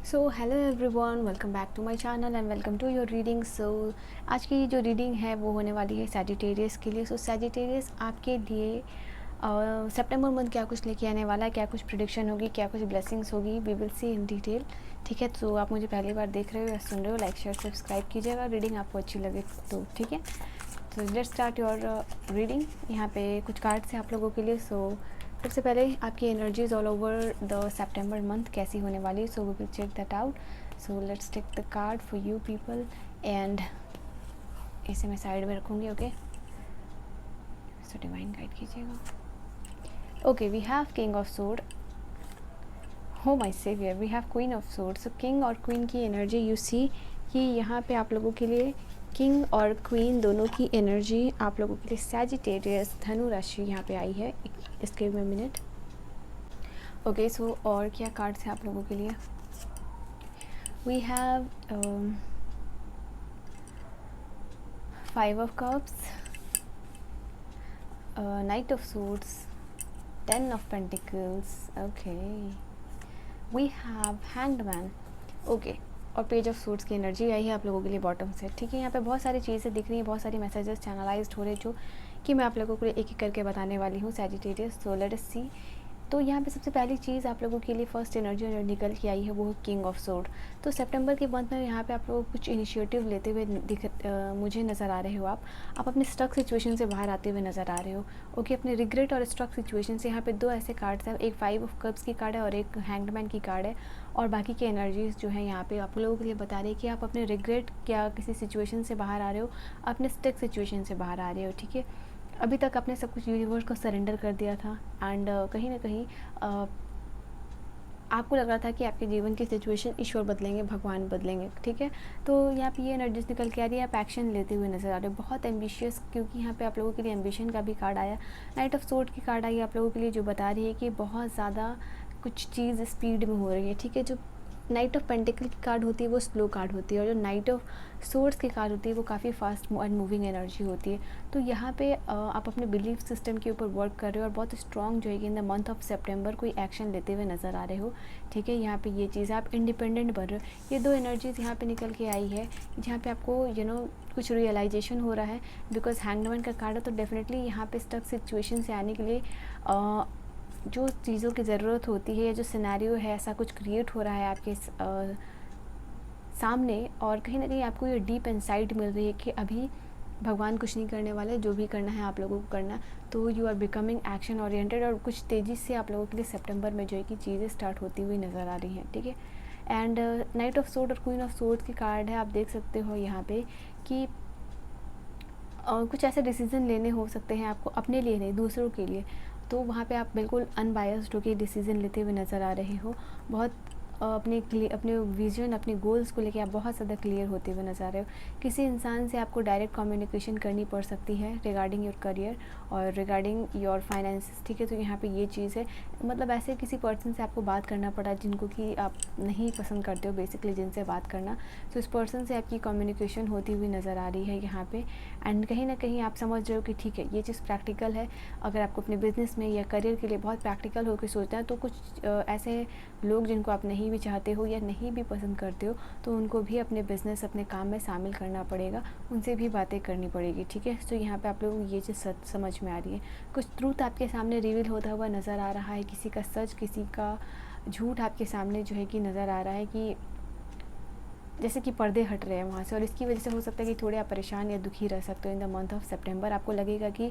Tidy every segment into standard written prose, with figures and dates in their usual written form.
So hello everyone, welcome back to my channel and welcome to your reading. So आज की जो reading है वो होने वाली है सैजिटेरियस के लिए। सो सैजिटेरियस आपके लिए सितंबर मंथ क्या कुछ लेके आने वाला है, क्या कुछ प्रिडिक्शन होगी, क्या कुछ ब्लेसिंग्स होगी, we will see in detail. ठीक है, तो आप मुझे पहली बार देख रहे हो या सुन रहे हो, लाइक शेयर सब्सक्राइब कीजिएगा। रीडिंग आपको अच्छी लगे तो ठीक है। तो लेट्स स्टार्ट योर रीडिंग। यहाँ पे कुछ कार्ड्स हैं आप लोगों के लिए। सो सबसे पहले आपकी energies all over the September month कैसी होने वाली है, so we will check that out. So let's take the card for you people and इसे मैं साइड में रखूँगी। ओके, सो डिवाइन गाइड कीजिएगा। Okay, we have king of sword, oh my saviour, we have queen of sword. So king और queen की energy you see कि यहाँ पे आप लोगों के लिए किंग और क्वीन दोनों की एनर्जी आप लोगों के लिए सैजिटेरियस धनु राशि यहाँ पे आई है। इसके में मिनट। ओके, सो और क्या कार्ड्स हैं आप लोगों के लिए? We have 5 of cups, knight of swords, 10 of pentacles. Okay, we have hanged man. Okay, और पेज ऑफ सूट्स की एनर्जी आई है आप लोगों के लिए बॉटम से। ठीक है, यहाँ पे बहुत सारी चीज़ें दिख रही हैं, बहुत सारी मैसेजेस चैनलाइज्ड हो रहे हैं जो कि मैं आप लोगों को एक एक करके बताने वाली हूँ सैजिटेरियस। सो लेट अस सी। तो यहाँ पे सबसे पहली चीज़ आप लोगों के लिए फर्स्ट एनर्जी जो निकल के आई है वो किंग ऑफ सोर्ड। तो सितंबर के मंथ में यहाँ पे आप लोग कुछ इनिशिएटिव लेते हुए मुझे नज़र आ रहे हो। आप अपने स्टक सिचुएशन से बाहर आते हुए नज़र आ रहे हो। ओके, अपने रिग्रेट और स्टक सिचुएशन से यहाँ पे दो ऐसे कार्ड्स हैं, एक 5 ऑफ कप्स की कार्ड है और एक हैंग्ड मैन की कार्ड है। और बाकी की एनर्जीज़ जो है यहाँ पे आप लोगों के लिए बता रही है कि आप अपने रिग्रेट क्या किसी सिचुएशन से बाहर आ रहे हो, अपने स्टक सिचुएशन से बाहर आ रहे हो। ठीक है, अभी तक आपने सब कुछ यूनिवर्स को सरेंडर कर दिया था एंड कहीं ना कहीं आपको लग रहा था कि आपके जीवन की सिचुएशन ईश्वर बदलेंगे, भगवान बदलेंगे। ठीक है, तो यहाँ पे ये एनर्जीज निकल के आ रही है, आप एक्शन लेते हुए नजर आ रहे हो, बहुत एम्बिशियस, क्योंकि यहाँ पे आप लोगों के लिए एम्बिशन का भी कार्ड आया। नाइट ऑफ सोर्ड की कार्ड आई आप लोगों के लिए जो बता रही है कि बहुत ज़्यादा कुछ चीज़ स्पीड में हो रही है। ठीक है, जो नाइट ऑफ पेंटिकल की कार्ड होती है वो स्लो कार्ड होती है और जो नाइट ऑफ सोर्ड्स की कार्ड होती है वो काफ़ी फास्ट एंड मूविंग एनर्जी होती है। तो यहाँ पे आप अपने बिलीफ सिस्टम के ऊपर वर्क कर रहे हो और बहुत स्ट्रॉन्ग जो है कि इन द मंथ ऑफ सितंबर कोई एक्शन लेते हुए नज़र आ रहे हो। ठीक है, यहाँ पे ये चीज़ आप इंडिपेंडेंट बन रहे हो। ये दो एनर्जीज़ यहाँ पे निकल के आई है जहाँ पे आपको कुछ रियलाइजेशन हो रहा है, बिकॉज हैंगमैन का कार्ड है। तो डेफिनेटली यहाँ पे स्टक सिचुएशन से आने के लिए जो चीज़ों की ज़रूरत होती है या जो सिनेरियो है ऐसा कुछ क्रिएट हो रहा है आपके सामने, और कहीं ना कहीं आपको ये डीप इनसाइट मिल रही है कि अभी भगवान कुछ नहीं करने वाले, जो भी करना है आप लोगों को करना। तो you are becoming action oriented और कुछ तेज़ी से आप लोगों के लिए सितंबर में जो है कि चीज़ें स्टार्ट होती हुई नज़र आ रही हैं। ठीक है, एंड नाइट ऑफ सोर्ड और क्वीन ऑफ सोर्ड की कार्ड है, आप देख सकते हो यहाँ पे कि कुछ ऐसे डिसीज़न लेने हो सकते हैं आपको, अपने लिए नहीं दूसरों के लिए। तो वहाँ पे आप बिल्कुल अनबायस्ड होकर डिसीज़न लेते हुए नज़र आ रहे हो। बहुत अपने विजन, अपने गोल्स को लेके आप बहुत ज़्यादा क्लियर होते हुए नज़र आ रहे हो। किसी इंसान से आपको डायरेक्ट कम्युनिकेशन करनी पड़ सकती है रिगार्डिंग योर करियर और रिगार्डिंग योर फाइनेंसेस। ठीक है, तो यहाँ पे ये चीज़ है, मतलब ऐसे किसी पर्सन से आपको बात करना पड़ा जिनको कि आप नहीं पसंद करते हो बेसिकली जिनसे बात करना। तो इस पर्सन से आपकी कम्युनिकेशन होती हुई नज़र आ रही है यहाँ पे। एंड कहीं ना कहीं आप समझ रहे हो कि ठीक है ये चीज़ प्रैक्टिकल है। अगर आपको अपने बिजनेस में या करियर के लिए बहुत प्रैक्टिकल होकर सोचना है तो कुछ ऐसे लोग जिनको आप नहीं भी चाहते हो या नहीं भी पसंद करते हो तो उनको भी अपने बिजनेस, अपने काम में शामिल करना पड़ेगा, उनसे भी बातें करनी पड़ेगी। ठीक है, तो यहाँ पे आप लोगों को ये चीज़ समझ में आ रही है। कुछ ट्रूथ आपके सामने रिवील होता हुआ नज़र आ रहा है, किसी का सच, किसी का झूठ आपके सामने जो है कि नज़र आ रहा है कि जैसे कि पर्दे हट रहे हैं वहाँ से। और इसकी वजह से हो सकता है कि थोड़े आप परेशान या दुखी रह सकते हो इन द मंथ ऑफ सितंबर। आपको लगेगा कि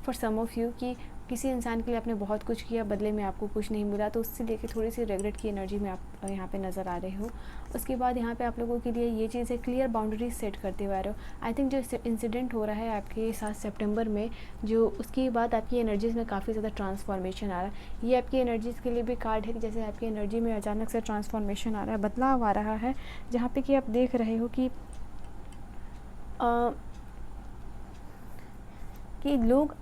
फॉर सम ऑफ़ यू कि किसी इंसान के लिए आपने बहुत कुछ किया, बदले में आपको कुछ नहीं मिला, तो उससे लेके थोड़ी सी रिग्रेट की एनर्जी में आप यहाँ पे नज़र आ रहे हो। उसके बाद यहाँ पे आप लोगों के लिए ये चीज़ है, क्लियर बाउंड्रीज सेट करते हुए आ रहे हो। आई थिंक जो इंसिडेंट हो रहा है आपके साथ सितंबर में, जो उसके बाद आपकी एनर्जीज़ में काफ़ी ज़्यादा ट्रांसफॉर्मेशन आ रहा है। ये आपकी एनर्जीज़ के लिए भी कार्ड है कि जैसे आपकी एनर्जी में अचानक से ट्रांसफॉर्मेशन आ रहा है, बदलाव आ रहा है, जहाँ पे कि आप देख रहे हो कि लोग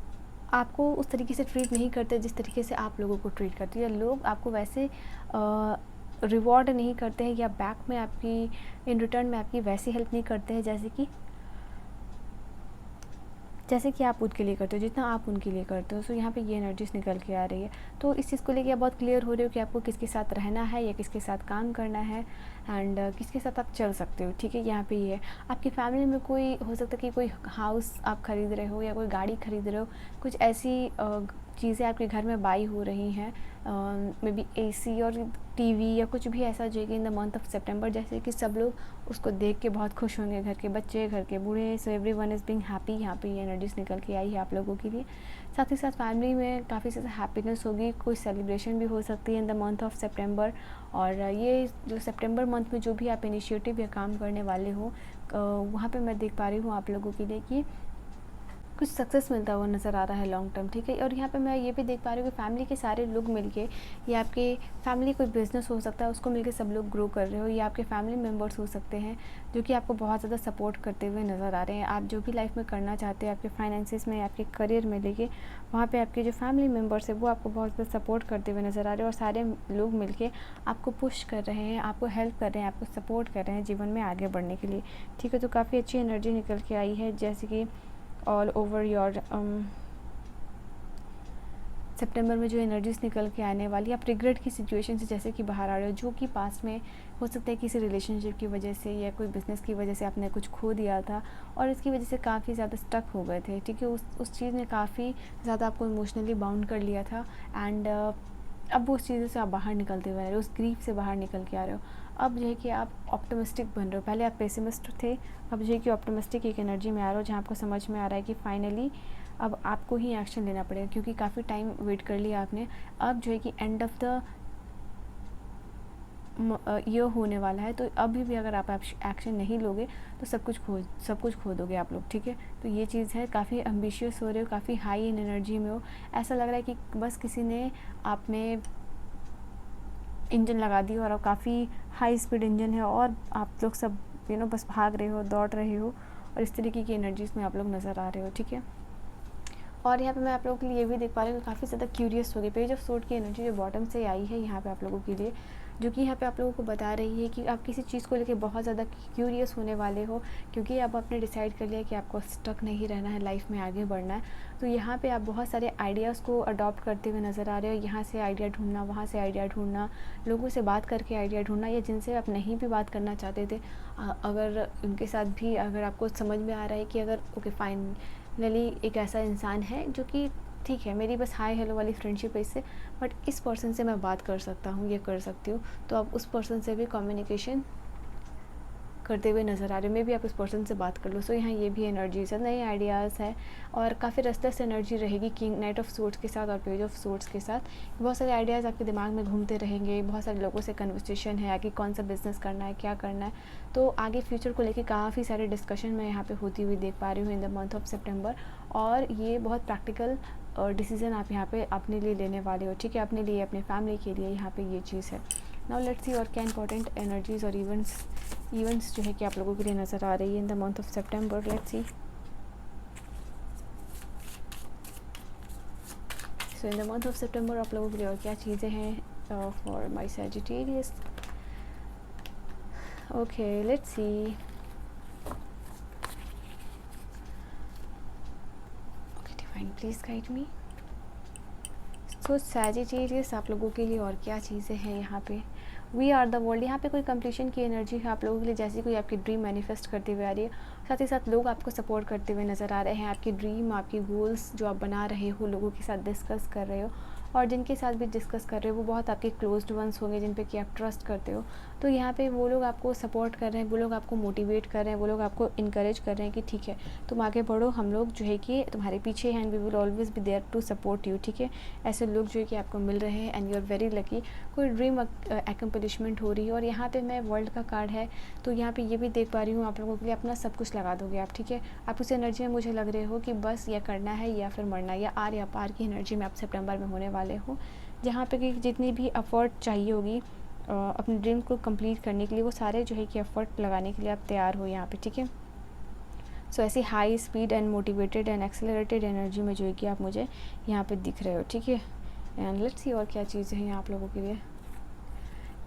आपको उस तरीके से ट्रीट नहीं करते जिस तरीके से आप लोगों को ट्रीट करते हैं, या लोग आपको वैसे रिवॉर्ड नहीं करते हैं या बैक में आपकी इन रिटर्न में आपकी वैसी हेल्प नहीं करते हैं जैसे कि जैसे कि आप खुद के लिए करते हो, जितना आप उनके लिए करते हो। सो यहाँ पे ये एनर्जीज निकल के आ रही है। तो इस चीज़ को लेके आप बहुत क्लियर हो रहे हो कि आपको किसके साथ रहना है या किसके साथ काम करना है, एंड किसके साथ आप चल सकते हो, ठीक है। यहाँ पे ये आपकी फैमिली में कोई हो सकता है कि कोई हाउस आप ख़रीद रहे हो या कोई गाड़ी ख़रीद रहे हो, कुछ ऐसी चीज़ें आपके घर में बाई हो रही हैं, मे बी एसी और टीवी या कुछ भी ऐसा जो कि इन द मंथ ऑफ सितंबर, जैसे कि सब लोग उसको देख के बहुत खुश होंगे, घर के बच्चे, घर के बूढ़े। So everyone is being happy. यहाँ पे ये एनर्जीज निकल के आई है आप लोगों के लिए। साथ ही साथ फैमिली में काफ़ी ज़्यादा हैप्पीनेस होगी, कोई सेलिब्रेशन भी हो सकती है इन द मंथ ऑफ सितंबर। और ये जो सितंबर मंथ में जो भी आप इनिशिएटिव या काम करने वाले हो, वहाँ पे मैं देख पा रही हूँ आप लोगों के लिए कि कुछ सक्सेस मिलता हुआ नज़र आ रहा है लॉन्ग टर्म, ठीक है। और यहाँ पे मैं ये भी देख पा रही हूँ कि फैमिली के सारे लोग मिलके, या आपके फैमिली कोई बिज़नेस हो सकता है उसको मिलके सब लोग ग्रो कर रहे हो, या आपके फैमिली मेम्बर्स हो सकते हैं जो कि आपको बहुत ज़्यादा सपोर्ट करते हुए नज़र आ रहे हैं। आप जो भी लाइफ में करना चाहते हो, आपके फाइनेंसिस में, आपके करियर में लेके, वहाँ पर आपके जो फैमिली मेम्बर्स है वो आपको बहुत ज़्यादा सपोर्ट करते हुए नज़र आ रहे हैं। और सारे लोग मिल आपको पुश कर रहे हैं, आपको हेल्प कर रहे हैं, आपको सपोर्ट कर रहे हैं जीवन में आगे बढ़ने के लिए, ठीक है। तो काफ़ी अच्छी एनर्जी निकल के आई है, जैसे कि ऑल ओवर योर सितंबर में जो एनर्जीज निकल के आने वाली, आप रिग्रेट की सिचुएशन से जैसे कि बाहर आ रहे हो, जो कि पास्ट में हो सकता है किसी रिलेशनशिप की वजह से या कोई बिज़नेस की वजह से आपने कुछ खो दिया था और इसकी वजह से काफ़ी ज़्यादा स्टक हो गए थे, ठीक है। उस चीज़ ने काफ़ी ज़्यादा आपको इमोशनली बाउंड कर लिया था, एंड अब वो उस चीज़ों से आप बाहर निकलते हुए आ रहे हो, उस ग्रीफ से बाहर निकल के आ रहे हो। अब जो है कि आप ऑप्टिमिस्टिक बन रहे हो, पहले आप पेसिमिस्ट थे, अब जो है कि ऑप्टिमिस्टिक एक एनर्जी में आ रहे हो, जहाँ आपको समझ में आ रहा है कि फाइनली अब आपको ही एक्शन लेना पड़ेगा, क्योंकि काफ़ी टाइम वेट कर लिया आपने। अब जो है कि एंड ऑफ द ईयर होने वाला है, तो अभी भी अगर आप एक्शन नहीं लोगे तो सब कुछ खो दोगे आप लोग, ठीक है। तो ये चीज़ है, काफ़ी एम्बिशियस हो रहे हो, काफ़ी हाई इन एनर्जी में हो, ऐसा लग रहा है कि बस किसी ने आप में इंजन लगा दी और अब काफ़ी हाई स्पीड इंजन है और आप लोग सब बस भाग रहे हो, दौड़ रहे हो, और इस तरीके की एनर्जीज़ में आप लोग नज़र आ रहे हो, ठीक है। और यहाँ पे मैं आप लोगों के लिए ये भी देख पा रही हूँ काफ़ी ज़्यादा क्यूरियस हो गई। पेज ऑफ सोर्ड की एनर्जी जो बॉटम से आई है यहाँ पे आप लोगों के लिए, जो कि यहाँ पे आप लोगों को बता रही है कि आप किसी चीज़ को लेके बहुत ज़्यादा क्यूरियस होने वाले हो, क्योंकि अब आपने डिसाइड कर लिया कि आपको स्टक नहीं रहना है, लाइफ में आगे बढ़ना है। तो यहाँ पे आप बहुत सारे आइडियाज़ को अडॉप्ट करते हुए नज़र आ रहे हो, यहाँ से आइडिया ढूंढना, वहाँ से आइडिया ढूंढना, लोगों से बात करके आइडिया ढूंढना, या जिनसे आप नहीं भी बात करना चाहते थे, अगर उनके साथ भी अगर आपको समझ में आ रहा है कि अगर ओके फाइनली एक ऐसा इंसान है जो कि ठीक है, मेरी बस हाय हेलो वाली फ्रेंडशिप है इससे, बट इस पर्सन से मैं बात कर सकता हूँ, ये कर सकती हूँ, तो आप उस पर्सन से भी कम्युनिकेशन करते हुए नज़र आ रहे हो, मे भी आप उस पर्सन से बात कर लो। सो यहाँ ये भी एनर्जीज है, नए आइडियाज़ है, और काफ़ी रेस्टलेस एनर्जी रहेगी किंग नाइट ऑफ सोर्ड्स के साथ और पेज ऑफ सोर्ड्स के साथ। बहुत सारे आइडियाज़ आपके दिमाग में घूमते रहेंगे, बहुत सारे लोगों से कन्वर्सेशन है आगे कौन सा बिज़नेस करना है, क्या करना है, तो आगे फ्यूचर को लेकर काफ़ी सारे डिस्कशन मैं यहाँ पर होती हुई देख पा रही हूँ इन द मंथ ऑफ सितंबर। और ये बहुत प्रैक्टिकल डिसीज़न आप यहाँ पे अपने लिए लेने वाले हो, ठीक है, अपने लिए, अपने फैमिली के लिए, यहाँ पे ये चीज़ है। नाउ लेट्स सी और क्या इंपॉर्टेंट एनर्जीज और इवेंट्स जो है कि आप लोगों के लिए नज़र आ रही है in the month of September. Let's see. So in the month of September आप लोगों के लिए और क्या चीज़ें हैं for my Sagittarius. Okay, let's see. Please guide me. So Sagittarius आप लोगों के लिए और क्या चीज़ें हैं यहाँ पे। वी आर द वर्ल्ड, यहाँ पे कोई कंप्लीशन की एनर्जी है आप लोगों के लिए, जैसी कोई आपकी ड्रीम मैनिफेस्ट करते हुए आ रही है। साथ ही साथ लोग आपको सपोर्ट करते हुए नज़र आ रहे हैं, आपकी ड्रीम, आपकी गोल्स जो आप बना रहे हो, लोगों के साथ डिस्कस कर रहे हो, और जिनके साथ भी डिस्कस कर रहे हो वो बहुत आपके क्लोज्ड वंस होंगे जिन पे कि आप ट्रस्ट करते हो। तो यहाँ पे वो लोग आपको सपोर्ट कर रहे हैं, वो लोग आपको मोटिवेट कर रहे हैं, वो लोग आपको इनकरेज कर रहे हैं कि ठीक है तुम आगे बढ़ो, हम लोग जो है कि तुम्हारे पीछे हैं, and we will always be there to support you, ठीक है। ऐसे लोग जो है कि आपको मिल रहे हैं, and you are very lucky. कोई ड्रीम एकम्पलिशमेंट हो रही है। और यहाँ पे मैं वर्ल्ड का कार्ड है, तो यहाँ पे ये भी देख पा रही हूँ आप लोगों के लिए अपना सब कुछ लगा दोगे आप, ठीक है। आप उस एनर्जी में मुझे लग रहे हो कि बस या करना है या फिर मरना, या आर या पार की एनर्जी में आप सितंबर में होने वाले हो, जहाँ पे कि जितनी भी एफर्ट चाहिए होगी अपने ड्रीम को कंप्लीट करने के लिए, वो सारे जो है कि एफर्ट लगाने के लिए आप तैयार हो यहाँ पे, ठीक है। सो ऐसी high speed and motivated and accelerated energy में जो है कि आप मुझे यहाँ पे दिख रहे हो, ठीक है। एंड लेट्स सी और क्या चीज़ें हैं आप लोगों के लिए।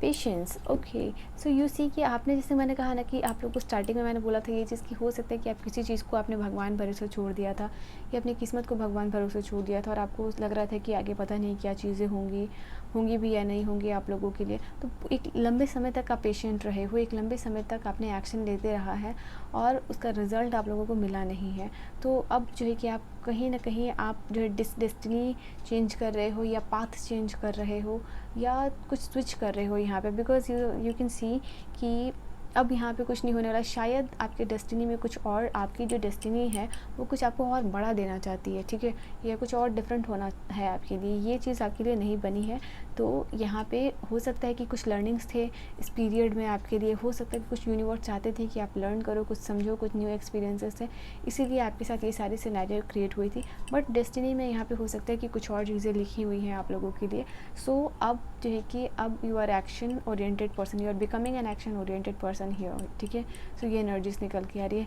Patience, okay. So you see कि आपने, जैसे मैंने कहा ना कि आप लोग को स्टार्टिंग में मैंने बोला था ये चीज़ कि हो सकता है कि आप किसी चीज़ को आपने भगवान भरोसे छोड़ दिया था या अपनी किस्मत को भगवान भरोसे छोड़ दिया था और आपको लग रहा था कि आगे पता नहीं क्या चीज़ें होंगी, होंगी भी या नहीं होंगी आप लोगों के लिए। तो एक लंबे समय तक आप पेशेंट रहे हो, एक लंबे समय तक आपने एक्शन लेते रहा है और उसका रिज़ल्ट आप लोगों को मिला नहीं है। तो अब जो है कि आप कहीं ना कहीं आप जो है डेस्टिनी चेंज कर रहे हो या पाथ चेंज कर रहे हो या कुछ स्विच कर रहे हो यहाँ पे, बिकॉज यू कैन सी कि अब यहाँ पे कुछ नहीं होने वाला। शायद आपके डेस्टिनी में कुछ और, आपकी जो डेस्टिनी है वो कुछ आपको और बड़ा देना चाहती है, ठीक है, या कुछ और डिफरेंट होना है आपके लिए, ये चीज़ आपके लिए नहीं बनी है। तो यहाँ पे हो सकता है कि कुछ लर्निंग्स थे इस पीरियड में आपके लिए, हो सकता है कि कुछ यूनिवर्स चाहते थे कि आप लर्न करो, कुछ समझो, कुछ न्यू एक्सपीरियंसेस थे, इसीलिए आपके साथ ये सारी सिनेरियो क्रिएट हुई थी। बट डेस्टिनी में यहाँ पे हो सकता है कि कुछ और चीज़ें लिखी हुई हैं आप लोगों के लिए। सो अब जो है कि अब you are action oriented person, you are becoming an action oriented person here, ठीक है। सो ये एनर्जीज निकल के आ रही है।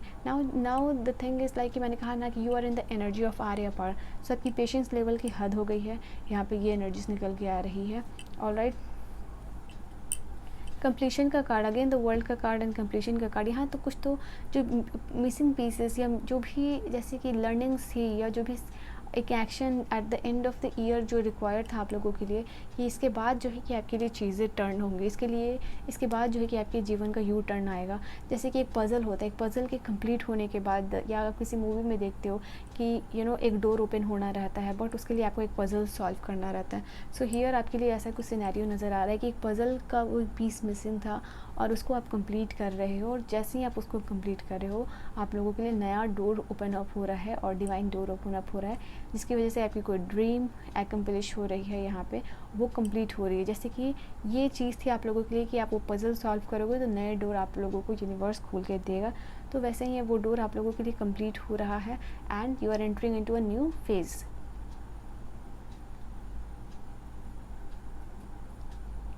Now the thing is like कि मैंने कहा ना कि you are in the energy of आर्य पार। सो आपकी पेशेंस लेवल की हद हो गई है, यहाँ पे ये एनर्जीज निकल के आ रही है। ऑलराइट, कंप्लीशन का कार्ड, अगेन द वर्ल्ड का कार्ड एंड कंप्लीशन का कार्ड। यहाँ तो कुछ तो जो मिसिंग पीसेस या जो भी जैसे कि लर्निंग्स थी या जो भी एक action at the end of the year जो रिक्वायर्ड था आप लोगों के लिए, कि इसके बाद जो है कि आपके लिए चीज़ें टर्न होंगी, इसके बाद जो है कि आपके जीवन का यू टर्न आएगा। जैसे कि एक पज़ल होता है, एक पज़ल के कंप्लीट होने के बाद, या आप किसी मूवी में देखते हो कि एक डोर ओपन होना रहता है, बट उसके लिए आपको एक पज़ल सॉल्व करना रहता है। सो हियर आपके लिए ऐसा कुछ सिनेरियो नज़र आ रहा है कि एक पज़ल का वो पीस मिसिंग था और उसको आप कंप्लीट कर रहे हो, और जैसे ही आप उसको कंप्लीट कर रहे हो आप लोगों के लिए नया डोर ओपन अप हो रहा है और डिवाइन डोर ओपन अप हो रहा है, जिसकी वजह से आपकी कोई ड्रीम एकम्प्लिश हो रही है, यहाँ पे वो कंप्लीट हो रही है। जैसे कि ये चीज़ थी आप लोगों के लिए कि आप वो पज़ल सॉल्व करोगे तो नए डोर आप लोगों को यूनिवर्स खोल के देगा। तो वैसे ही वो डोर आप लोगों के लिए कंप्लीट हो रहा है and you are entering into a new phase,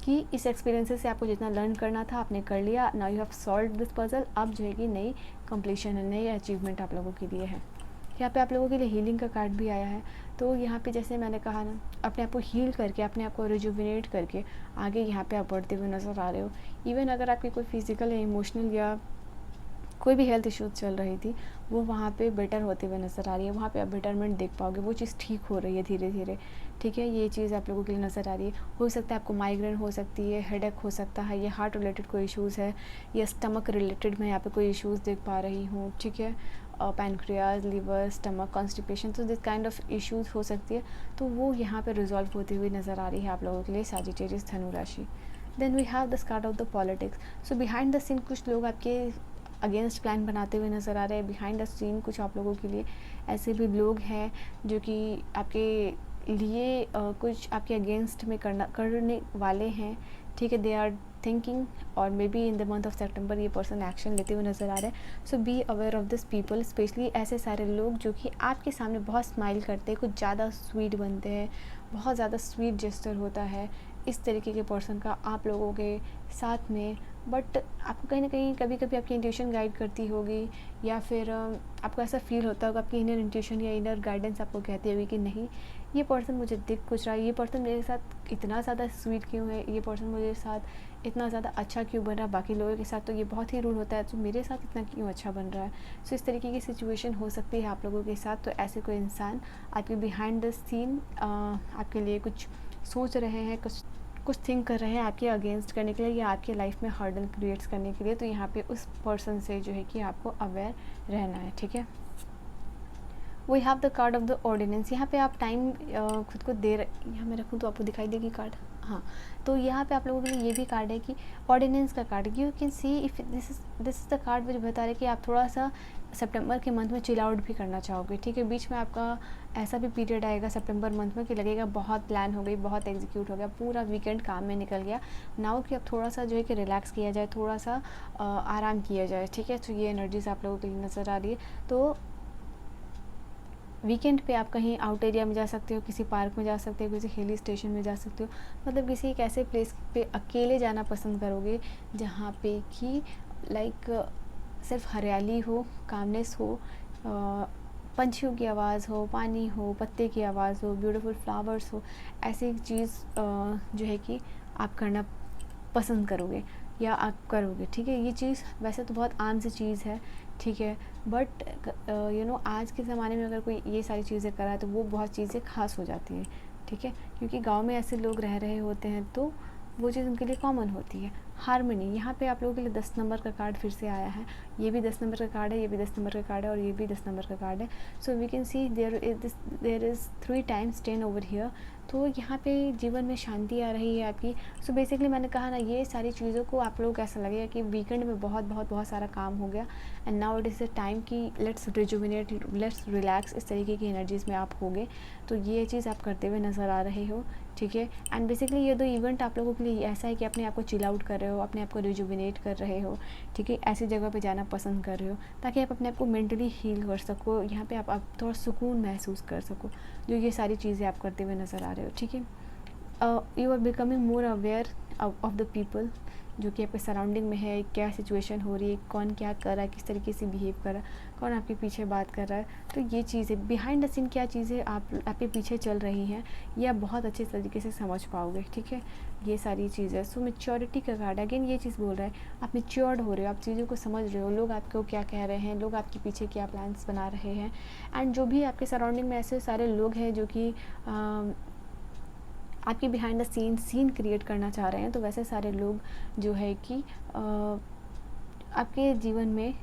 कि इस एक्सपीरियंसेस से आपको जितना लर्न करना था आपने कर लिया। Now you have solve this puzzle. अब जो है कि नई कंप्लीशन है, नई अचीवमेंट आप लोगों के लिए है। यहाँ पे आप लोगों के लिए हीलिंग का कार्ड भी आया है। तो यहाँ पे जैसे मैंने कहा ना, अपने आप को हील करके, अपने आप को रिजुविनेट करके आगे यहाँ पे आप बढ़ते हुए नज़र आ रहे हो। इवन अगर आपकी कोई फिजिकल या इमोशनल या कोई भी हेल्थ इश्यूज चल रही थी, वो वहाँ पे बेटर होते हुए नज़र आ रही है, वहाँ पे आप बेटरमेंट देख पाओगे, वो चीज़ ठीक हो रही है धीरे धीरे, ठीक है। ये चीज़ आप लोगों के लिए नज़र आ रही है। हो सकता है आपको माइग्रेन हो सकती है, हेडेक हो सकता है, ये हार्ट रिलेटेड कोई इश्यूज़ है, या स्टमक रिलेटेड मैं यहाँ पे कोई इश्यूज़ देख पा रही हूँ, ठीक है। पैनक्रियाज, लिवर, स्टमक, कॉन्स्टिपेशन, तो दिस काइंड ऑफ इश्यूज़ हो सकती है, तो वो यहाँ पे रिजॉल्व होती हुई नज़र आ रही है आप लोगों के लिए, सजिटेरियस धनु राशि। Then we have the card of the politics. So behind the scene कुछ लोग आपके अगेंस्ट प्लान बनाते हुए नज़र आ रहे हैं। बिहाइंड द सीन कुछ आप लोगों के लिए ऐसे भी लोग हैं जो कि आपके लिए कुछ आपके अगेंस्ट में करने वाले हैं, ठीक है। दे आर थिंकिंग, और maybe in the month of September ये पर्सन एक्शन लेते हुए नज़र आ रहे हैं। So be aware of this people, specially ऐसे सारे लोग जो कि आपके सामने बहुत स्माइल करते हैं, कुछ ज़्यादा स्वीट बनते हैं, बहुत ज़्यादा स्वीट जेस्चर होता है इस तरीके के पर्सन का आप लोगों के साथ में। बट आपको कहीं ना कहीं कभी कभी आपकी इंट्यूशन गाइड करती होगी, या फिर आपको ऐसा फील होता होगा, आपकी इनर इंट्यूशन या इनर गाइडेंस आपको कहती होगी कि नहीं, ये पर्सन मुझे दिख कुछ रहा है, ये पर्सन मेरे साथ इतना ज़्यादा स्वीट क्यों है, ये पर्सन मुझे साथ इतना ज़्यादा अच्छा क्यों बन रहा है, बाकी लोगों के साथ तो ये बहुत ही रूड होता है, तो मेरे साथ इतना क्यों अच्छा बन रहा है। सो इस तरीके की सिचुएशन हो सकती है आप लोगों के साथ। तो ऐसे कोई इंसान आपके बिहाइंड द सीन आपके लिए कुछ सोच रहे हैं, कुछ थिंक कर रहे हैं आपके अगेंस्ट करने के लिए, या आपके लाइफ में हर्डल क्रिएट्स करने के लिए। तो यहाँ पे उस पर्सन से जो है कि आपको अवेयर रहना है, ठीक है। We have the card of the ordinance. यहाँ पे आप टाइम खुद को दे रहे, यहाँ मैं रखूँ तो आपको दिखाई देगी कार्ड, हाँ। तो यहाँ पे आप लोगों के लिए ये भी कार्ड है कि ऑर्डिनेंस का card, you can see if this is the card which बता रहे कि आप थोड़ा सा सितंबर के मंथ में चिल आउट भी करना चाहोगे, ठीक है। बीच में आपका ऐसा भी पीरियड आएगा सितंबर मंथ में कि लगेगा बहुत प्लान हो गई, बहुत एग्जीक्यूट हो गया, पूरा वीकेंड काम में निकल गया, नाउ कि अब थोड़ा सा जो है कि रिलैक्स किया जाए, थोड़ा सा आराम किया जाए, ठीक है। तो ये एनर्जीज आप लोगों के लिए नज़र आ रही है। तो वीकेंड पे आप कहीं आउट एरिया में जा सकते हो, किसी पार्क में जा सकते हो, किसी हिली स्टेशन में जा सकते हो, मतलब किसी एक ऐसे प्लेस पे अकेले जाना पसंद करोगे जहाँ पे कि लाइक सिर्फ हरियाली हो, कामनेस हो, पंछियों की आवाज़ हो, पानी हो, पत्ते की आवाज़ हो, ब्यूटीफुल फ्लावर्स हो, ऐसी चीज़ जो है कि आप करना पसंद करोगे या आप करोगे, ठीक है। ये चीज़ वैसे तो बहुत आम सी चीज़ है, ठीक है, बट आज के ज़माने में अगर कोई ये सारी चीज़ें करा है तो वो बहुत चीज़ें ख़ास हो जाती हैं, ठीक है, क्योंकि गांव में ऐसे लोग रह रहे होते हैं तो वो चीज़ उनके लिए कॉमन होती है। हारमनी, यहाँ पे आप लोगों के लिए 10 नंबर का कार्ड फिर से आया है। ये भी 10 नंबर का कार्ड है, ये भी 10 नंबर का कार्ड है और ये भी 10 नंबर का कार्ड है। So we can see there is 3 times 10 over here. तो यहाँ पे जीवन में शांति आ रही है आपकी। सो बेसिकली मैंने कहा ना, ये सारी चीज़ों को आप लोगों को ऐसा लगेगा कि वीकेंड में बहुत सारा काम हो गया and now it is the time कि लेट्स रिजुविनेट, लेट्स रिलैक्स, इस तरीके की एनर्जीज़ में आप होगे। तो ये चीज़ आप करते हुए नज़र आ रहे हो, ठीक है। एंड बेसिकली ये 2 इवेंट आप लोगों के लिए ऐसा है कि अपने आप को चिल आउट कर रहे हो, अपने आप को रिजुविनेट कर रहे हो, ठीक है। ऐसी जगह पे जाना पसंद कर रहे हो ताकि आप अपने आप को मेंटली हील कर सको, यहाँ पे आप थोड़ा सुकून महसूस कर सको, जो ये सारी चीज़ें आप करते हुए नज़र आ रहे हो, ठीक है। You are becoming more aware of the people जो कि आपके सराउंडिंग में है, क्या सिचुएशन हो रही है, कौन क्या कर रहा है, किस तरीके से बिहेव कर रहा है, कौन आपके पीछे बात कर रहा है। तो ये चीज़ें बिहाइंड द सीन क्या चीज़ें आपके पीछे चल रही हैं, ये आप बहुत अच्छे तरीके से समझ पाओगे, ठीक है। ये सारी चीज़ें। सो मैच्योरिटी का कार्ड अगेन ये चीज़ बोल रहा है, आप मैच्योर्ड हो रहे हो, आप चीज़ों को समझ रहे हो, लोग आपको क्या कह रहे हैं, लोग आपके पीछे क्या प्लान्स बना रहे हैं। एंड जो भी आपके सराउंडिंग में ऐसे सारे लोग हैं जो कि आपकी बिहाइंड द सीन क्रिएट करना चाह रहे हैं, तो वैसे सारे लोग जो है कि आपके जीवन में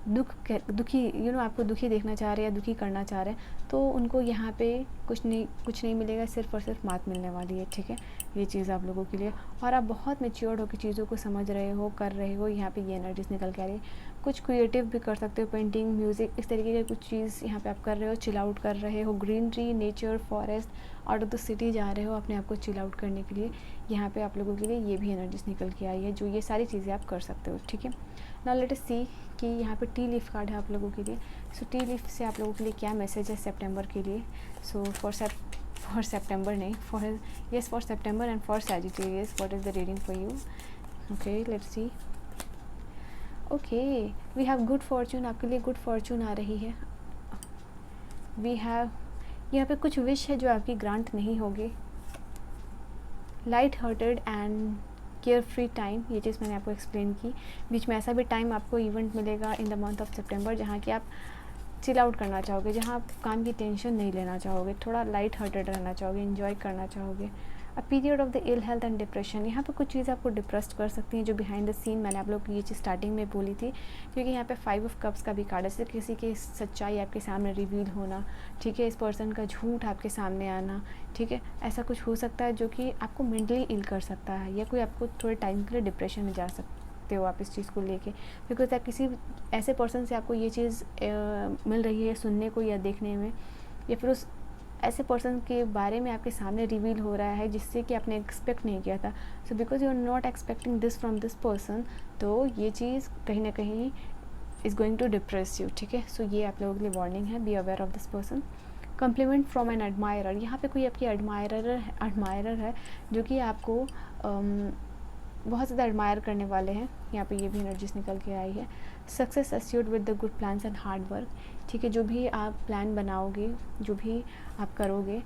दुखी आपको दुखी देखना चाह रहे हैं या दुखी करना चाह रहे हैं, तो उनको यहाँ पे कुछ नहीं मिलेगा, सिर्फ और सिर्फ मात मिलने वाली है, ठीक है। ये चीज़ आप लोगों के लिए, और आप बहुत मैच्योर्ड होकर चीज़ों को समझ रहे हो, कर रहे हो, यहाँ पे ये एनर्जीज निकल के आ रही है। कुछ क्रिएटिव भी कर सकते हो, पेंटिंग, म्यूज़िक, इस तरीके की कुछ चीज़ यहाँ पे आप कर रहे हो, चिल आउट कर रहे हो, greenery, nature, forest, out of the city जा रहे हो अपने आप को चिल आउट करने के लिए। यहाँ पे आप लोगों के लिए ये भी एनर्जीज निकल के आई है, जो ये सारी चीज़ें आप कर सकते हो, ठीक है। नाउ लेट अस सी कि यहाँ पे टी लीफ कार्ड है आप लोगों के लिए। सो टी लीफ से आप लोगों के लिए क्या मैसेज है सितंबर के लिए। सो फॉर सितंबर नहीं, for September and for Sagittarius, what is the reading for you. Okay, let's see. Okay, we have good fortune, आपके लिए गुड फॉर्चून आ रही है। वी हैव यहाँ पे कुछ विश है जो आपकी ग्रांट नहीं होगी। Light hearted and care free time, ये चीज़ मैंने आपको एक्सप्लेन की। बीच में ऐसा भी टाइम आपको इवेंट मिलेगा इन द मंथ ऑफ सितंबर जहाँ कि आप चिल आउट करना चाहोगे, जहाँ आप काम की टेंशन नहीं लेना चाहोगे, थोड़ा लाइट हार्टेड रहना चाहोगे, एंजॉय करना चाहोगे। A period of the ill health and depression, यहाँ पे कुछ चीज़ें आपको डिप्रेस्ड कर सकती हैं जो बिहाइंड द सीन मैंने आप लोग को ये चीज़ स्टार्टिंग में बोली थी, क्योंकि यहाँ पे 5 ऑफ कप्स का भी कार्ड है, जैसे किसी की सच्चाई आपके सामने रिवील होना, ठीक है, इस पर्सन का झूठ आपके सामने आना, ठीक है, ऐसा कुछ हो सकता है जो कि आपको मेंटली इल कर सकता है, या कोई आपको थोड़े टाइम के लिए डिप्रेशन में जा सकते हो आप इस चीज़ को लेके, बिकॉज आप किसी ऐसे पर्सन से आपको ये चीज़ मिल रही है सुनने को या देखने में, या फिर उस ऐसे पर्सन के बारे में आपके सामने रिवील हो रहा है जिससे कि आपने एक्सपेक्ट नहीं किया था। So because you are not expecting this from this person, तो ये चीज़ कहीं ना कहीं is going to depress you, ठीक है। सो ये आप लोगों के लिए वार्निंग है, be aware of this person. Compliment from an admirer, यहाँ पे कोई आपकी एडमायरर है जो कि आपको बहुत ज़्यादा एडमायर करने वाले हैं, यहाँ पे ये भी एनर्जीज निकल के आई है। Success assured with the good plans and hard work, ठीक है, जो भी आप प्लान बनाओगे, जो भी आप करोगे,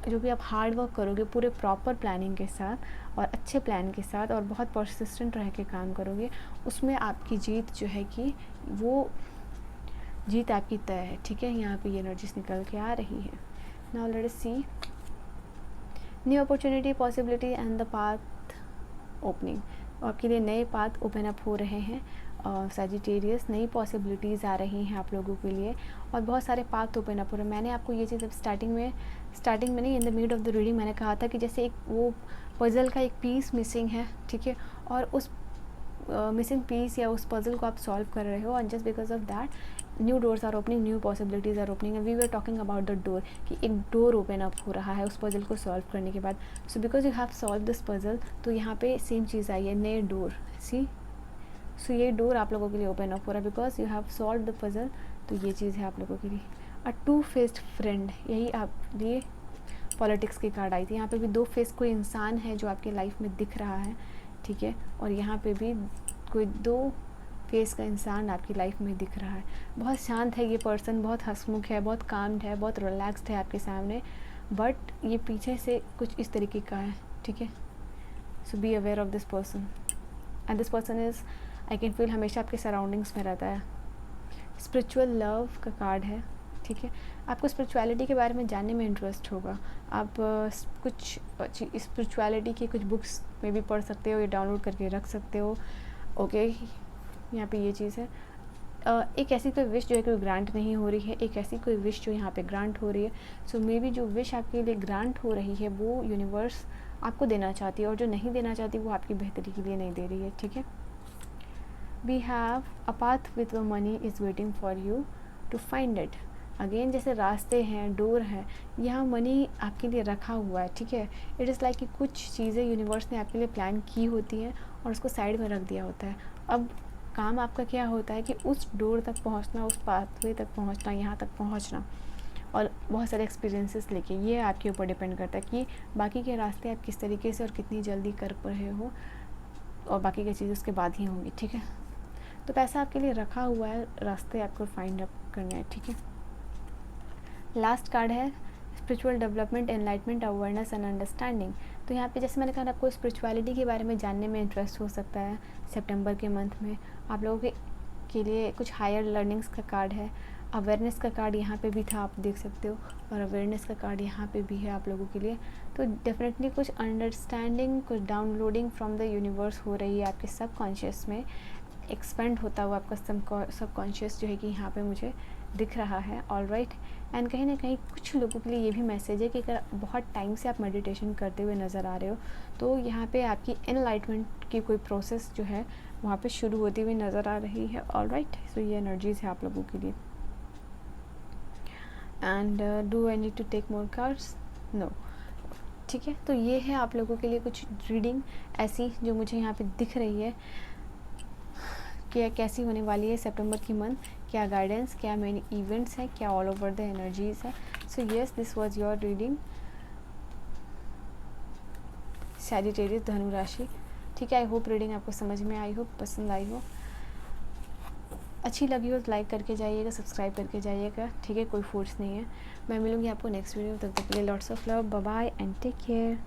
जो भी आप हार्ड वर्क करोगे पूरे प्रॉपर प्लानिंग के साथ और अच्छे प्लान के साथ और बहुत परसिस्टेंट रह के काम करोगे, उसमें आपकी जीत जो है कि वो जीत आपकी तय है, ठीक है। यहाँ पे ये एनर्जीज निकल के आ रही है। Now let us see new opportunity, possibility and the path opening, आपके लिए नए पाथ ओपन अप हो रहे हैं। सैजिटेरियस, नई पॉसिबिलिटीज़ आ रही हैं आप लोगों के लिए और बहुत सारे पाथ ओपन अप हो रहे हैं। मैंने आपको ये चीज़ अब स्टार्टिंग में नहीं, in the mid of the reading मैंने कहा था कि जैसे एक वो पजल का एक पीस मिसिंग है, ठीक है, और उस मिसिंग पीस या उस पजल को आप सॉल्व कर रहे हो, and just because of that new doors are opening, new possibilities are opening. We were talking about the door कि एक डोर ओपन अप हो रहा है उस पजल को सॉल्व करने के बाद। सो because you have solve this puzzle, तो यहाँ पे सेम चीज़ आई है, नए डोर, सी। सो ये डोर आप लोगों के लिए ओपन अप हो रहा है because you have solve the puzzle, तो ये चीज़ है आप लोगों के लिए। अ टू फेस्ड फ्रेंड, यही आप लिए पॉलिटिक्स की कार्ड आई थी। यहाँ पे भी 2 फेस कोई इंसान है जो आपके लाइफ में दिख रहा है, ठीक है, और यहाँ पे भी कोई 2 फेस का इंसान आपकी लाइफ में दिख रहा है। बहुत शांत है ये पर्सन, बहुत हंसमुख है, बहुत काम्ड है, बहुत रिलैक्स्ड है आपके सामने, बट ये पीछे से कुछ इस तरीके का है, ठीक है। So be aware of this person, and this person is, I can feel, हमेशा आपके सराउंडिंग्स में रहता है। स्पिरिचुअल लव का कार्ड है, ठीक है। आपको स्पिरिचुअलिटी के बारे में जानने में इंटरेस्ट होगा। आप कुछ स्पिरिचुअलिटी की कुछ बुक्स में भी पढ़ सकते हो या डाउनलोड करके रख सकते हो। ओके, यहाँ पे ये चीज़ है। एक ऐसी कोई विश जो है कि ग्रांट नहीं हो रही है, एक ऐसी कोई विश जो यहाँ पे ग्रांट हो रही है। सो मे बी जो विश आपके लिए ग्रांट हो रही है वो यूनिवर्स आपको देना चाहती है, और जो नहीं देना चाहती वो आपकी बेहतरी के लिए नहीं दे रही है, ठीक है। We have a path with money is waiting for you to find it. Again जैसे रास्ते हैं, डोर है, यहाँ मनी आपके लिए रखा हुआ है, ठीक है। इट इज़ लाइक कि कुछ चीज़ें यूनिवर्स ने आपके लिए प्लान की होती हैं और उसको साइड में रख दिया होता है। अब काम आपका क्या होता है कि उस डोर तक पहुँचना, उस पाथवे तक पहुँचना, यहाँ तक पहुँचना, और बहुत सारे एक्सपीरियंसेस लेके। ये आपके ऊपर डिपेंड करता है कि बाकी के रास्ते आप किस तरीके से और कितनी जल्दी कर रहे हो, और बाकी की चीज़ें उसके बाद ही होंगी, ठीक है। तो पैसा आपके लिए रखा हुआ है, रास्ते आपको फाइंड अप करने हैं, ठीक है। लास्ट कार्ड है spiritual development, enlightenment, awareness and understanding. तो यहाँ पे जैसे मैंने कहा, आपको स्पिरिचुअलिटी के बारे में जानने में इंटरेस्ट हो सकता है सितंबर के मंथ में। आप लोगों के लिए कुछ हायर लर्निंग्स का कार्ड है। अवेयरनेस का कार्ड यहाँ पे भी था, आप देख सकते हो, और अवेयरनेस का कार्ड यहाँ पे भी है आप लोगों के लिए। तो डेफिनेटली कुछ अंडरस्टैंडिंग, कुछ डाउनलोडिंग फ्रॉम द यूनिवर्स हो रही है आपके सबकॉन्शियस में, एक्सपेंड होता हुआ आपका सबकॉन्शियस जो है कि यहाँ पे मुझे दिख रहा है। ऑलराइट, एंड कहीं ना कहीं कुछ लोगों के लिए ये भी मैसेज है कि अगर बहुत टाइम से आप मेडिटेशन करते हुए नज़र आ रहे हो तो यहाँ पे आपकी एनलाइटमेंट की कोई प्रोसेस जो है वहाँ पे शुरू होती हुई नज़र आ रही है। ऑलराइट, सो ये एनर्जीज है आप लोगों के लिए। And do I need to take more cards? No, ठीक है। तो ये है आप लोगों के लिए कुछ रीडिंग ऐसी जो मुझे यहाँ पे दिख रही है कि कैसी होने वाली है सितंबर की मंथ, क्या गाइडेंस, क्या मेन इवेंट्स हैं, क्या ऑल ओवर द एनर्जीज है। So yes, this was your reading Sagittarius, धनु राशि, ठीक है। आई होप रीडिंग आपको समझ में आई हो, पसंद आई हो, अच्छी लगी हो तो लाइक करके जाइएगा, सब्सक्राइब करके जाइएगा, ठीक है। कोई फोर्स नहीं है। मैं मिलूँगी आपको नेक्स्ट वीडियो, तब तक के लिए lots of love, bye bye and take care.